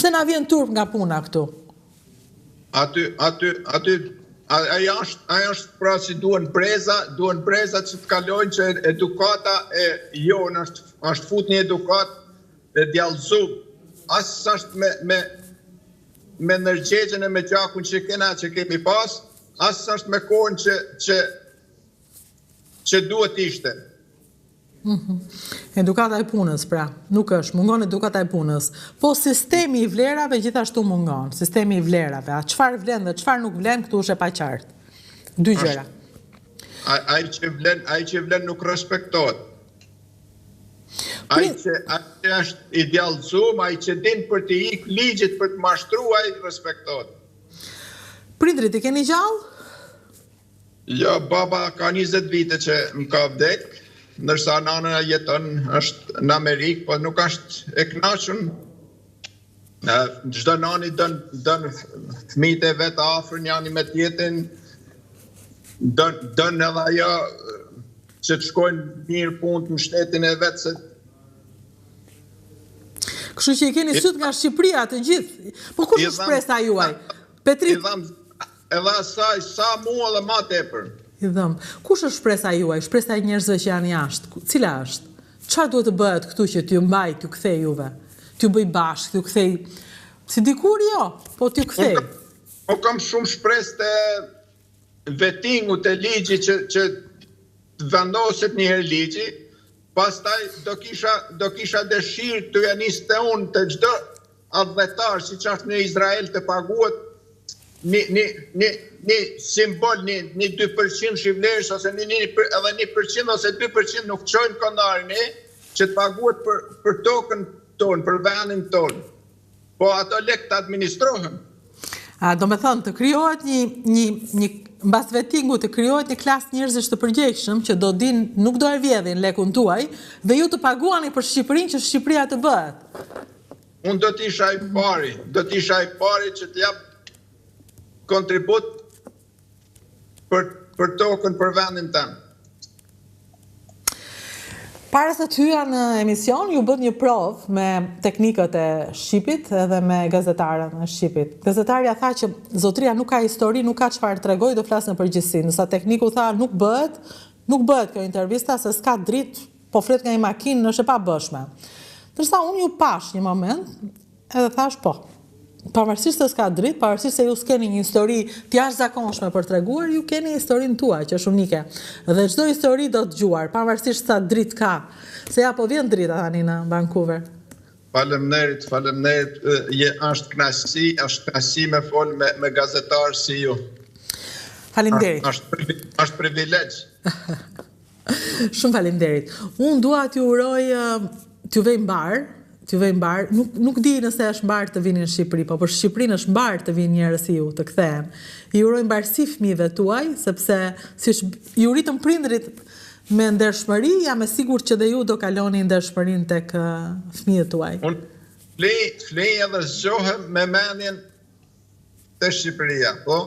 Pse na vjen turp nga puna këtu? Aty ajo është pra që duhen breza që të kalojnë që edukata e jonë është fut një edukat e djallëzum. Asë është me nërgjegjen e me gjakun që kemi pas, asë është me kohën që duhet ishte. Edukata e punës, pra, nuk është, mungon edukata e punës. Po sistemi i vlerave gjithashtu mungon, sistemi i vlerave. A çfarë vlen dhe çfarë nuk vlen, këtu është e paqartë. Dy gjëra. Ai që vlen nuk respektohet. Ai që është i djallëzum, ai që din për të ik ligjit për të mashtruar, ai respektohet. Prindrit i keni gjallë? Jo, baba ka 20 vite që më ka vdek, ndërsa nana jeton është në Amerikë, po nuk është e kënaqur. Çdo nani don fëmijët e vet afër njëri me tjetrin, don edhe ajo që të shkojnë mirë punë në shtetin e vet se. Kështu që i keni syt nga Shqipëria të gjithë. Po kush është shpresa juaj? Petrit. Edhe asaj sa mua dhe ma tepër. I dhëm. Kush është shpresa juaj? Shpresa e njerëzve që janë jashtë? Cila është? Çfarë duhet të bëhet këtu që t'ju mbaj, t'ju kthej juve? T'ju bëj bashkë, t'ju kthej. Si dikur jo, po t'ju kthej. Po kam shumë shpresë të vettingu të ligji që vendoset një herë ligji, pastaj do kisha dëshirë të janiste unë të çdo adhetar, siç është në Izrael të paguhet një simbol, një 2% shqivlerës, ose edhe 1% ose 2% nuk qojnë kondarin që të paguhet për tokën tonë, për vendin tonë. Po ato lek të administrohen. Do me thënë, të kryohet një mbas vettingu të kryohet një klasë njerëzish të përgjegjshëm që do din, nuk do e vjedhin lekun tuaj, dhe ju të paguani për Shqipërinë që Shqipëria të bëhet. Unë do t'isha i pari që t'jap kontribut për tokën, për vendin tëmë. Para se të hyja në emision, ju bët një provë me teknikët e Shqipit edhe me gazetarën e Shqipit. Gazetarja tha që zotria nuk ka histori, nuk ka çfarë tregoj, do flasë në përgjithësi. Nësa tekniku tha nuk bëhet kjo intervista, se s'ka dritë, po flet nga një makinë, është e pa bëshme. Tërsa unë ju pash një moment, edhe thash po. Pavarësisht se s'ka dritë, pavarësisht se ju s'keni një histori t'jashtëzakonshme për treguar, ju keni historinë tuaj që është unike. Dhe çdo histori do të dëgjuar, pavarësisht sa dritë ka. Se ja po vjen drita tani në Vancouver. Faleminderit, është kënaqësi me fol me gazetarë si ju. Faleminderit. Është privilegj. Shumë faleminderit. Unë dua t'ju uroj t'ju vej mbar, nuk di nëse është mbar të vini në Shqipëri, po për Shqipërinë është mbar të vinë njerëz si ju të kthehen. Ju uroj mbarësi fëmijëve tuaj, sepse siç ju ritën prindrit me ndershmëri, jam e sigurt që dhe ju do kaloni ndershmërinë tek fëmijët tuaj. Unë flej edhe zgjohem me mendjen te Shqipëria, po?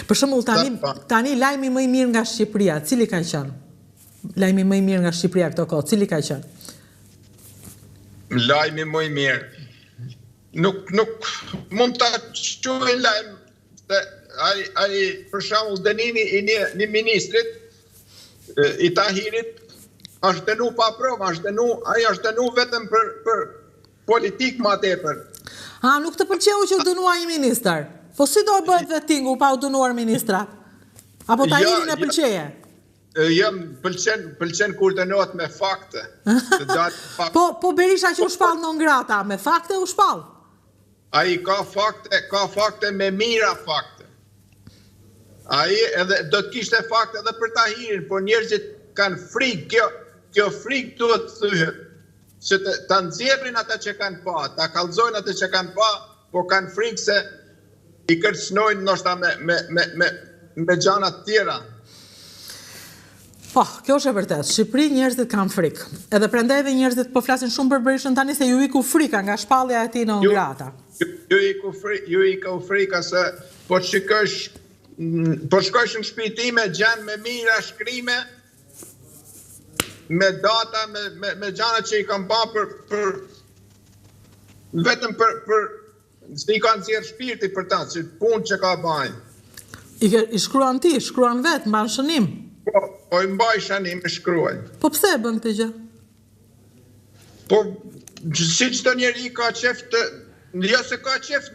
Për shembull tani lajmi më i mirë nga Shqipëria, cili ka qenë? Lajmi më i mirë nga Shqipëria këto kohë, cili ka qenë? Lajmi më i mirë. Nuk mund ta quaj lajm. Ai për shembull dënimi i një ministrit i Tahirit është dënu pa provë, ai është dënu vetëm për politik më tepër. Nuk të pëlqeu që u dënua një ministër. Po si do bëhet vettingu pa u dënuar ministra? Apo Tahirin e pëlqeje? Pëlqen kur dënohet me fakte. Po Berisha që u shpall non grata, me fakte u shpall. Ai ka fakte me mira fakte. Ai edhe do të kishte fakte edhe për Tahirin, por njerëzit kanë frikë, kjo frikë duhet të thyhet. Që ta nxjerrin ata që kanë pa, ta kallëzojnë ata që kanë pa, po kanë frikë se i kërcënojnë ndoshta me gjëra të tjera. Po, kjo është e vërtet. Shqipëri njerëzit kanë frikë. Edhe prandaj edhe njerëzit po flasin shumë për Berishën tani se ju iku frika nga shpallja e tij në Ongrata. Ju iku frika se po shikosh në shtëpinë time gjan me mira shkrime me data, me gjëra që i kam pa Vetëm për si i kanë nxjerrë shpirti për ta, si punë që ka bajnë. I shkruan ti, shkruan vetë, mban shënim. Po i mbaj shënim, e shkruaj. Po pse e bën këtë gjë? Po, si çdo njeri ka qef të, jo se ka qef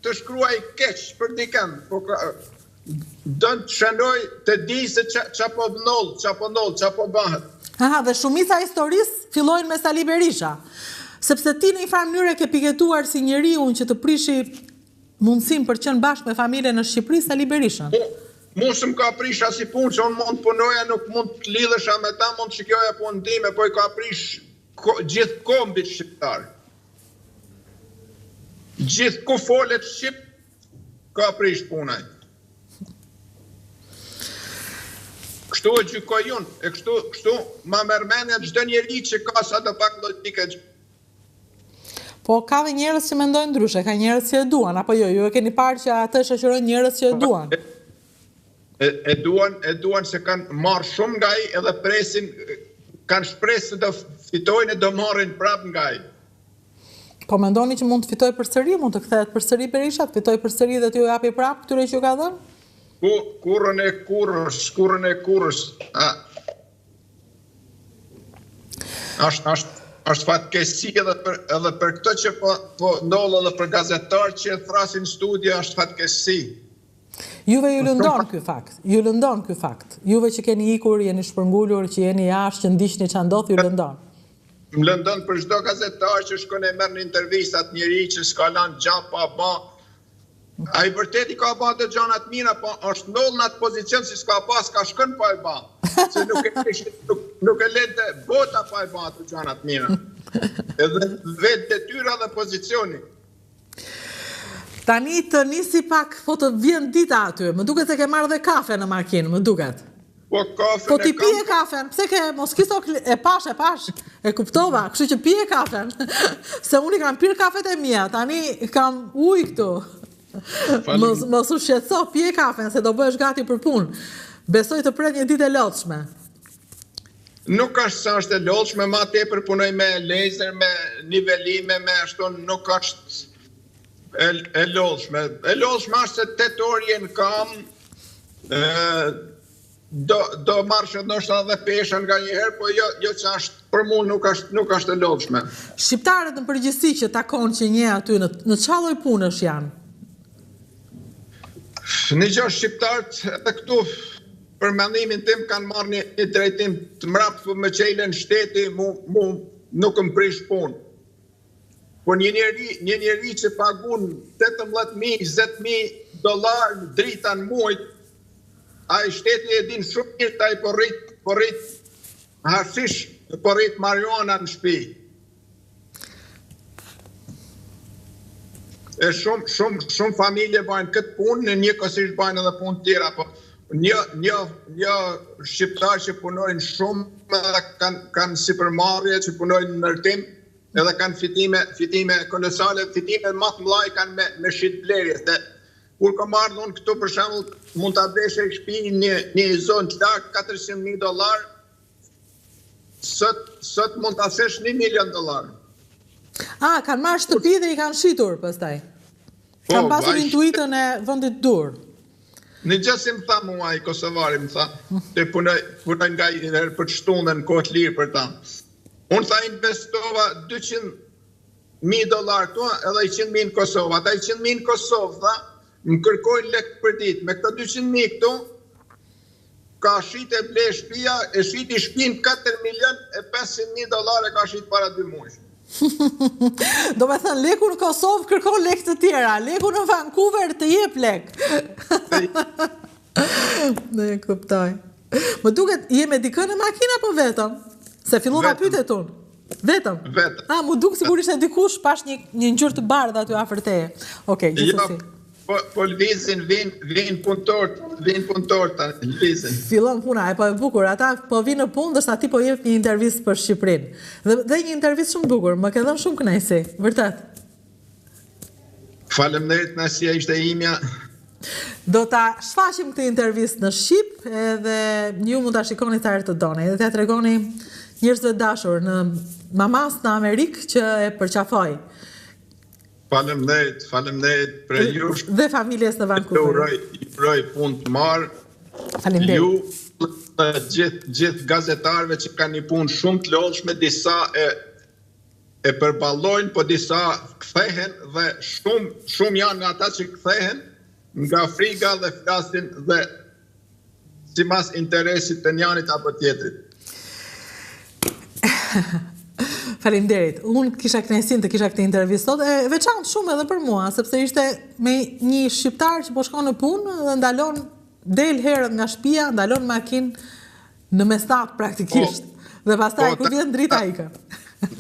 të shkruaj keq për dikën, po dën të shënoj të di se qa po vnoll, qa po bëhet. Aha, dhe shumica historisë fillojnë me Sali Berisha. Sepse ti në një farë mënyrë ke piketuar si njeriu që të prishi mundësim për qenë bashkë me familje në Shqipëri, Sali Berishën. Mu së më ka prish asi punë që unë mund punoja, nuk mund të lidhesha me ta, mund të shikjoja punë time, po i ka prish gjithë kombit shqiptar. Gjithë ku folet Shqip, ka prish punaj. Kështu e gjykoj unë, e kështu ma mërmenja çdo njeri që ka sa të pak logike. Po ka dhe njerëz që mendojnë ndryshe, ka njerëz që e duan, apo jo, ju e keni parë që atë shoqërojnë njerëz që e duan. E duan se kanë marrë shumë nga i edhe presin, kanë shpresë se do fitojnë e do marrin prap nga i. Po mendoni që mund të fitoj përsëri, mund të kthehet përsëri Berisha, të fitoj përsëri dhe t'ju japi prap këtyre që ju ka dhënë? Kurrën e kurrës. Është fatkeqësi edhe për këtë që po ndollë edhe për gazetarë që e thrasin studio, është fatkeqësi. Juve ju lëndon ky fakt. Juve që keni ikur, jeni shpërngulur, që jeni jashtë, që ndiqni ç'a ndodh, ju lëndon. Më lëndon për çdo gazetar që shkon e merr në intervistat njëri që s'ka lënë gjë pa bë. Ai vërtet i ka bë të gjëra të mira, po është ndodhur në atë pozicion si s'ka pas, ka shkon pa e bë. Se nuk e lente bota pa e bë të gjëra të mira. Edhe vetë detyra dhe pozicioni. Tani të nisi pak, po të vjen dita aty, më duket se ke marrë dhe kafe në makinë, më duket. Po ti pije kafen, pse ke mos kiso e pash, e kuptova, kështu që pije kafen. Se unë i kam pirë kafet e mia, tani kam ujë këtu. Mos u shqetëso, pije kafen, se do bëhesh gati për punë. Besoj të pret një ditë e lodhshme. Nuk është sa është e lodhshme, ma tepër punoj me laser, me nivelime, me ashtu, nuk është e lodhshme. E lodhshme është se 8 orë jenë kam, do marrë ndoshta edhe peshën nga njëherë, po jo që është për mua nuk është e lodhshme. Shqiptarët në përgjithësi që takon që një aty në çfarë lloj punësh janë? Në gjë shqiptarët edhe këtu për mendimin tim kanë marrë një drejtim të mrapsht me çelën shteti, mu nuk më prish punë. Po një njeri që pagun 18.000, 20.000 dollar drita në muajt, a i shteti e din shumë mirë ta i porrit hashish, porrit marijuana në shtëpi. E shumë familje bajnë këtë punë, në një kësish bajnë edhe punë tjera, po një shqiptar që punojnë shumë, kanë sipërmarrje që punojnë në ndërtim, edhe kanë fitime kolosale, fitime më të mëdha kanë me shitblerje. Kur kam ardhur unë këtu për shembull, mund ta blesh e shtëpi një zonë të lartë $400.000, sot mund ta shesh $1 milion. Kanë marrë shtëpi dhe i kanë shitur pastaj. Kanë pasur intuitën e vendit dur. Në gjë si më tha mua i Kosovari, më tha, të punoj nga i herë për të shtunën në kohë të lirë për ta. Unë tha investova $200.000 këtu, edhe 100.000 në Kosovë. Ata 100.000 në Kosovë, tha, më kërkojnë lekë për ditë. Me këta 200.000 këtu, ka shit e ble shtëpia, e shit i shtëpinë $4.500.000 ka shit para 2 muaj. Do me thënë, leku në Kosovë kërkon lekë të tjera, leku në Vancouver të jep lekë. Ne kuptoj. Më duket, je me dikën në makina po vetëm? Se fillova pyetjet unë. Vetëm? Vetëm. Më duk sigurisht e dikush pash një ngjyrë të bardhë aty afër teje. Okej, gjithsesi. Po lvizin, vin punëtor tani, lvizin. Fillon puna, e bukur, ata po vinë në punë, ndërsa ti po jep një intervistë për Shqipërinë. Dhe një intervistë shumë bukur, më ke dhënë shumë kënaqësi, vërtet. Faleminderit, kënaqësia ishte imja. Do ta shfaqim këtë intervistë në Shqip, edhe ju mund ta shikoni sa herë të doni, dhe t'ia tregoni njerëzve dashur në mamas në Amerikë që e përqafoj Faleminderit për jush. Dhe familjes në Vancouver. Ju uroj punë të marë. Faleminderit. Ju gjithë gazetarëve që kanë një punë shumë të lodhshme, disa e përballojnë, po disa kthehen dhe shumë janë ata që kthehen nga frika dhe flasin dhe sipas interesit të njërit apo tjetrit. Faleminderit. Unë kisha kënaqësinë të kisha këtë intervistë sot, e veçantë shumë edhe për mua, sepse ishte me një shqiptar që po shkon në punë dhe ndalon del herët nga shtëpia, ndalon makinë në mesnat praktikisht. Dhe pastaj kur vjen drita ikën.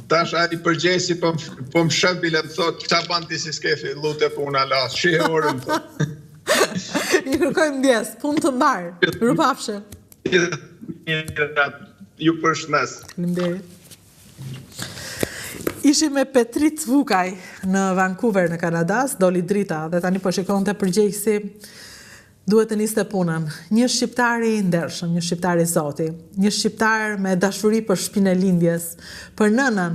Tash ai përgjesi po më shef bile më thot, çfarë bën ti si skefi, lutë puna las, shihe orën thot. I kërkojmë ndjes, punë të mbar. Rupafshë. Ju përshëndes. Faleminderit. Ishim me Petrit Vukaj në Vancouver në Kanadas, doli drita dhe tani po shikonte përgjegjësi duhet të niste punën. Një shqiptar i ndershëm, një shqiptar i Zoti, një shqiptar me dashuri për shtëpinë e lindjes, për nënën,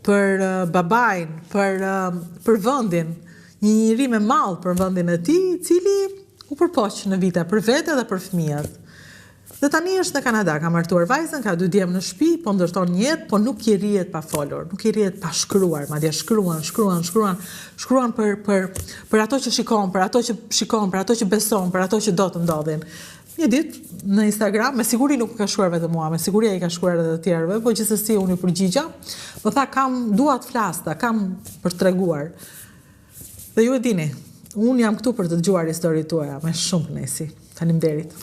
për babain, për vendin, një njeri me mall për vendin e tij, i cili u përpoq në vite për vete dhe për fëmijët. Dhe tani është në Kanada, ka martuar vajzën, ka 2 djemë në shtëpi, po ndërton një jetë, po nuk i rrihet pa folur, nuk i rrihet pa shkruar, madje shkruan për ato që shikon, për ato që beson, për ato që do të ndodhin. Një ditë në Instagram, me siguri nuk ka shkruar vetëm mua, me siguri ai ka shkruar edhe të tjerëve, po gjithsesi unë i përgjigja, më tha dua të flasta, kam për treguar. Dhe ju e dini, unë jam këtu për të dëgjuar historitë tuaja me shumë kënaqësi. Faleminderit.